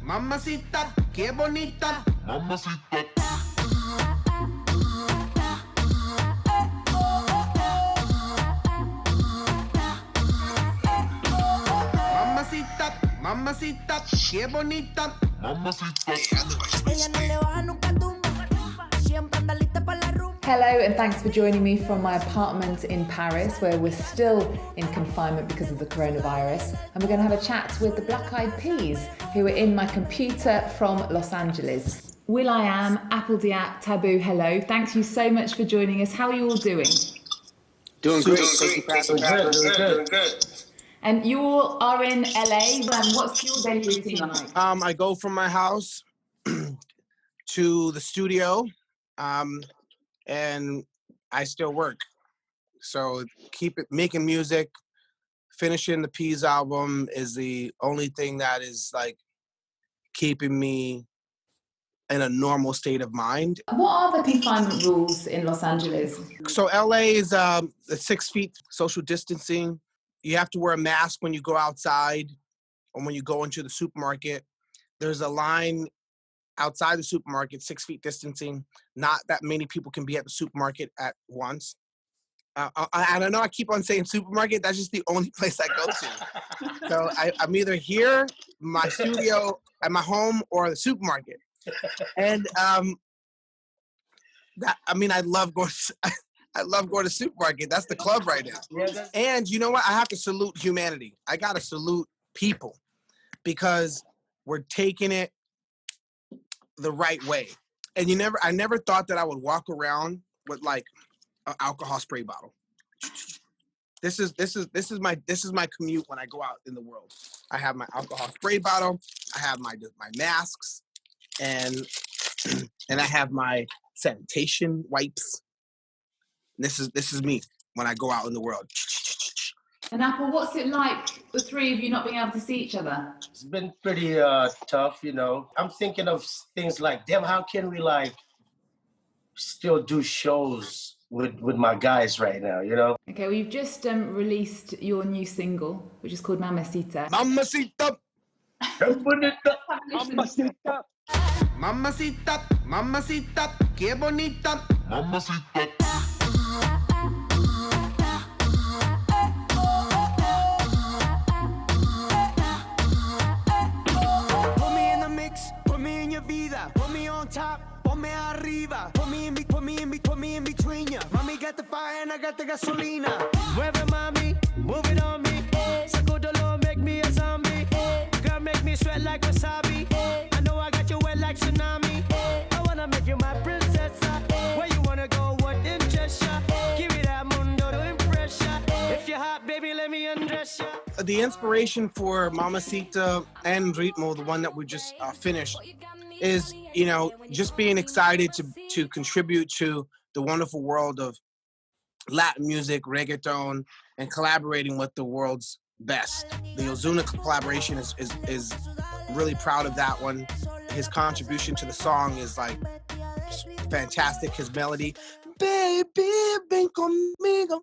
Mamacita, qué bonita. Mamacita. Mamacita, mamacita, qué bonita. Mamacita. Ella no le baja nunca tumba. Siempre anda lista para la rumba. Hello and thanks for joining me from my apartment in Paris, where we're still in confinement because of the coronavirus. And we're going to have a chat with the Black Eyed Peas, who are in my computer from Los Angeles. will.i.am, Apple Diap, Taboo, hello. Thank you so much for joining us. How are you all doing? Doing great. Doing good. And you all are in LA. What's your daily routine like? I go from my house to the studio, and I still work. So keep it making music. Finishing the Peas album is the only thing that is like keeping me in a normal state of mind. What are the confinement rules in Los Angeles? So LA is the 6 feet social distancing. You have to wear a mask when you go outside or when you go into the supermarket. There's a line outside the supermarket, 6 feet distancing. Not that many people can be at the supermarket at once. I don't know, I keep on saying supermarket. That's just the only place I go to. So I'm either here, my studio, at my home, or the supermarket. And I love going to supermarket. That's the club right now. And you know what? I have to salute humanity. I got to salute people because we're taking it the right way. And I never thought that I would walk around with like an alcohol spray bottle. This is my commute when I go out in the world. I have my alcohol spray bottle. I have my masks, and I have my sanitation wipes. This is me when I go out in the world. And Apple, what's it like, the three of you not being able to see each other? It's been pretty tough, you know. I'm thinking of things like, damn, how can we like still do shows with my guys right now, you know? Okay, well, you've just released your new single, which is called Mamacita. Mamacita. Mamacita. Mamacita, mamacita, qué bonita. Mamacita. Put me in the mix, put me in your vida, put me on top, put me arriba, put me in between ya. Mami got the fire and I got the gasolina. Mueve mami, move it on me. Sacudolo, make me a zombie. Girl, make me sweat like wasabi. I know I got you wet like tsunami. I wanna make you my princess. Where you wanna go, what interest ya? Give me that mundo to impress ya. If you're hot, baby, let me undress ya. The inspiration for Mamacita and Ritmo, the one that we just finished, is, you know, just being excited to contribute to the wonderful world of Latin music, reggaeton, and collaborating with the world's best. The Ozuna collaboration is really proud of that one. His contribution to the song is like fantastic. His melody, baby, ven conmigo,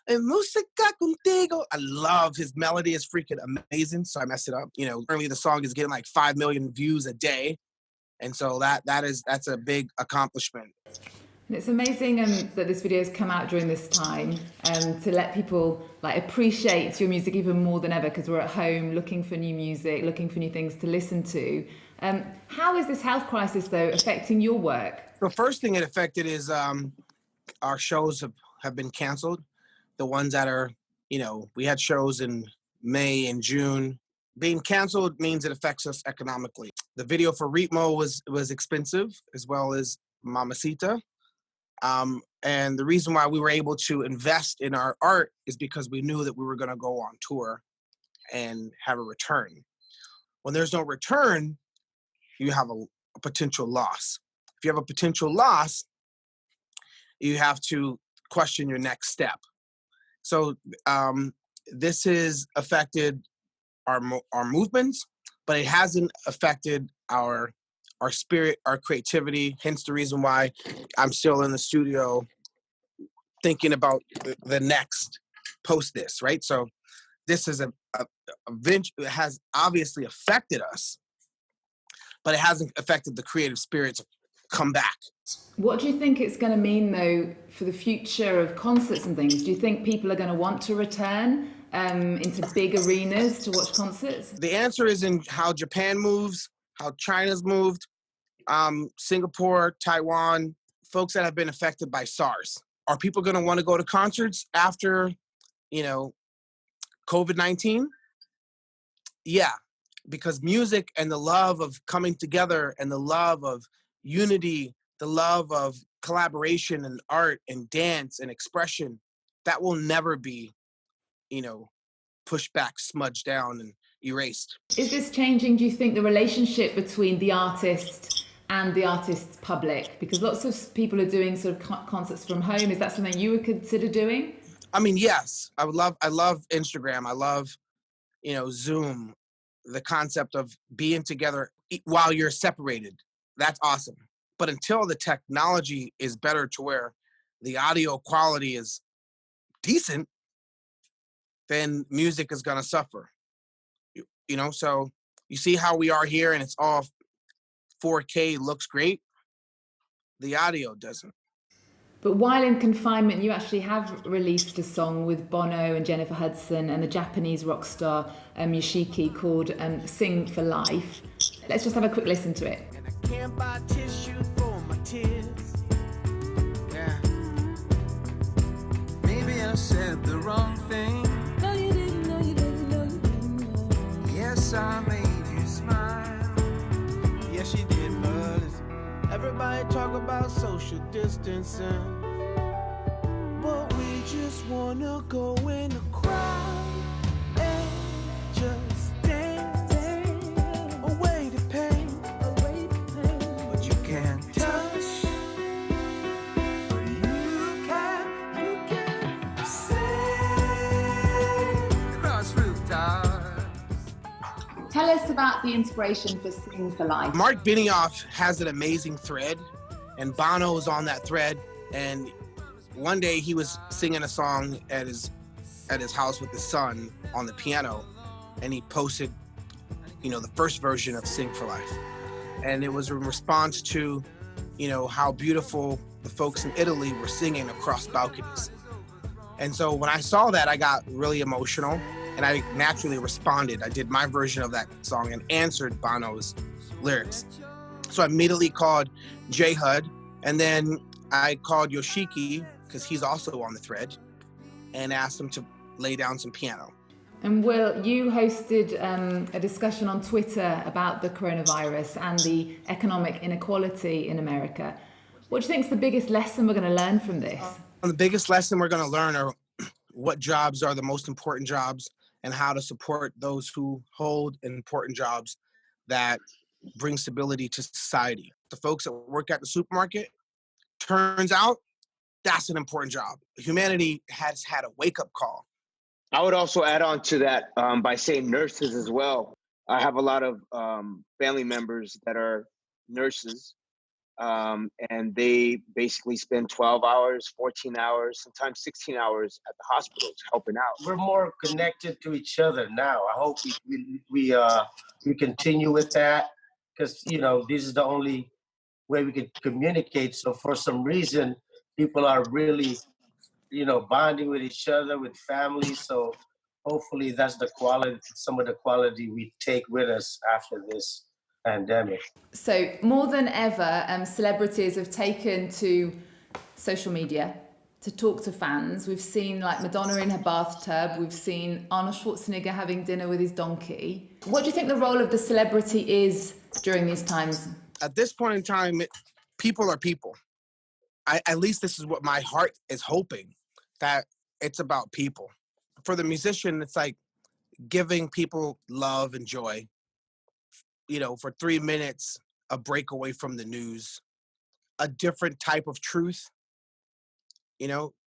música contigo. I love his melody. Is freaking amazing. So I messed it up. You know, currently the song is getting like 5 million views a day. And so that's a big accomplishment. And it's amazing that this video has come out during this time to let people like appreciate your music even more than ever, because we're at home looking for new music, looking for new things to listen to. How is this health crisis, though, affecting your work? The first thing it affected is our shows have been canceled. The ones that are, you know, we had shows in May and June. Being canceled means it affects us economically. The video for Ritmo was expensive, as well as Mamacita. And the reason why we were able to invest in our art is because we knew that we were going to go on tour and have a return. When there's no return, you have a potential loss. If you have a potential loss, you have to question your next step. So this has affected our movements, but it hasn't affected our spirit, our creativity, hence the reason why I'm still in the studio thinking about the next post this, right? So this is a venture that has obviously affected us, but it hasn't affected the creative spirit to come back. What do you think it's going to mean, though, for the future of concerts and things? Do you think people are going to want to return into big arenas to watch concerts? The answer is in how Japan moves, how China's moved, Singapore, Taiwan, folks that have been affected by SARS. Are people going to want to go to concerts after, COVID-19? Yeah, because music and the love of coming together and the love of unity, the love of collaboration and art and dance and expression, that will never be, pushed back, smudged down, and erased. Is this changing, do you think, the relationship between the artist and the artist's public? Because lots of people are doing sort of concerts from home. Is that something you would consider doing? I mean, yes, I love Instagram. I love, Zoom, the concept of being together while you're separated. That's awesome. But until the technology is better to where the audio quality is decent, then music is going to suffer. So you see how we are here and it's all 4K, looks great. The audio doesn't. But while in confinement, you actually have released a song with Bono and Jennifer Hudson and the Japanese rock star Yoshiki called Sing for Life. Let's just have a quick listen to it. And I can't buy tissue for my tears. Yeah. Maybe I said the wrong thing. No, you didn't, no, you didn't, no, you didn't. Yes, I made you smile. Yes, you did, but everybody talk about social distancing. But we just wanna go in the crowd and just dance away the pain. But you can't touch, but you can sing across rooftops. Tell us about the inspiration for Sing for Life. Mark Benioff has an amazing thread, and Bono is on that thread. And one day he was singing a song at his house with his son on the piano, and he posted, the first version of Sing for Life. And it was in response to, how beautiful the folks in Italy were singing across balconies. And so when I saw that, I got really emotional. And I naturally responded. I did my version of that song and answered Bono's lyrics. So I immediately called J Hud, and then I called Yoshiki, because he's also on the thread, and asked him to lay down some piano. And Will, you hosted a discussion on Twitter about the coronavirus and the economic inequality in America. What do you think is the biggest lesson we're going to learn from this? The biggest lesson we're going to learn are what jobs are the most important jobs, and how to support those who hold important jobs that bring stability to society. The folks that work at the supermarket, turns out that's an important job. Humanity has had a wake-up call. I would also add on to that by saying nurses as well. I have a lot of family members that are nurses, and they basically spend 12 hours, 14 hours, sometimes 16 hours at the hospitals helping out. We're more connected to each other now. I hope we continue with that, because this is the only way we can communicate. So for some reason, people are really bonding with each other, with families. So hopefully that's some of the quality we take with us after this pandemic. So more than ever, celebrities have taken to social media to talk to fans. We've seen Madonna in her bathtub. We've seen Arnold Schwarzenegger having dinner with his donkey. What do you think the role of the celebrity is during these times? At this point in time, people are people. At least this is what my heart is hoping, that it's about people. For the musician, it's like giving people love and joy. For 3 minutes, a break away from the news, a different type of truth,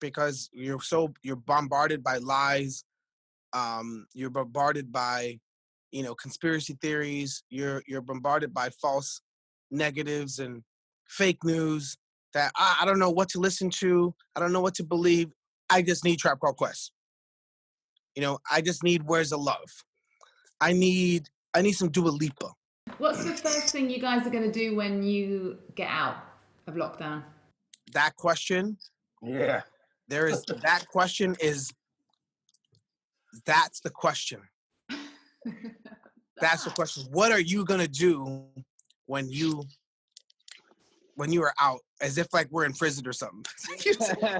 because you're bombarded by lies. You're bombarded by, conspiracy theories. You're bombarded by false negatives and fake news that I don't know what to listen to. I don't know what to believe. I just need Trap Called Quest. I just need Where's the Love. I need some Dua Lipa. What's the first thing you guys are going to do when you get out of lockdown? That question, Yeah. that's the question. That's the question. What are you gonna do when you are out? As if like we're in prison or something.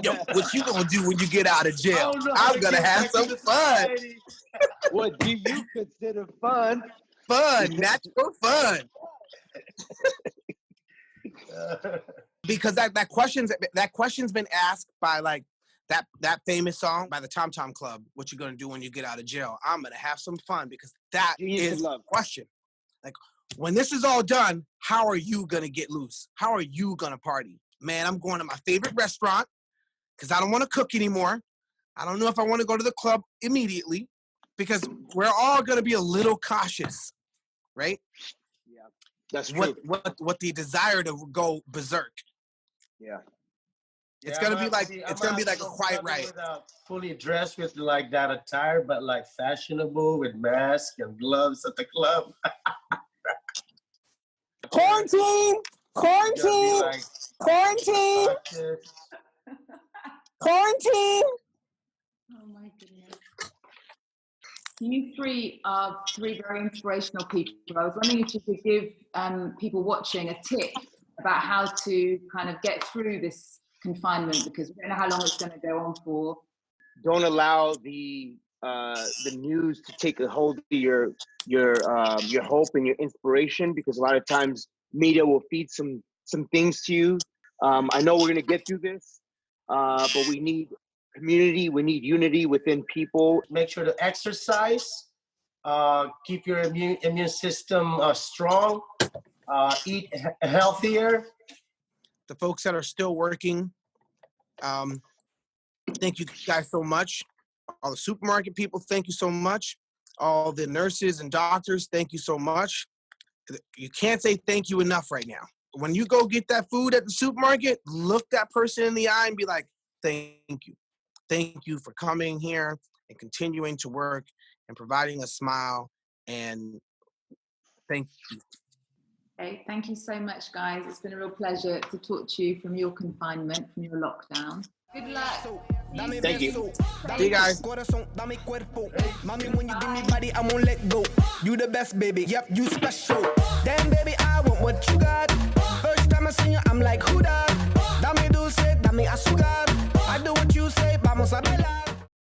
Yo, what you gonna do when you get out of jail? I'm gonna have some fun. What do you consider fun? Fun, natural fun. Because that question's been asked by like that famous song by the Tom Tom Club. What you gonna do when you get out of jail? I'm gonna have some fun, because that is the question. Like, when this is all done, how are you gonna get loose? How are you gonna party? Man, I'm going to my favorite restaurant because I don't want to cook anymore. I don't know if I want to go to the club immediately, because we're all gonna be a little cautious, right? Yeah, that's true. What the desire to go berserk. Yeah. It's gonna be like a quiet riot. Fully dressed with like that attire, but like fashionable with mask and gloves at the club. Quarantine! Quarantine! Like, Quarantine! Quarantine! Oh my goodness. You three are three very inspirational people. I was wondering if you could give people watching a tip about how to kind of get through this confinement, because we don't know how long it's going to go on for. Don't allow the news to take a hold of your hope and your inspiration, because a lot of times media will feed some things to you. I know we're going to get through this, but we need community, we need unity within people. Make sure to exercise, keep your immune system strong, eat healthier. The folks that are still working, thank you guys so much. All the supermarket people, thank you so much. All the nurses and doctors, thank you so much. You can't say thank you enough right now. When you go get that food at the supermarket, look that person in the eye and be like, thank you. Thank you for coming here and continuing to work and providing a smile, and thank you. Okay, thank you so much, guys. It's been a real pleasure to talk to you from your confinement, from your lockdown. Good luck. Thank you. See you guys. Mommy, when you give me body, I won't let go. You the best, baby. Yep, you special. Damn, baby, I want what you got. First time I seen you, I'm like, who that? Dame dulce, dame azúcar.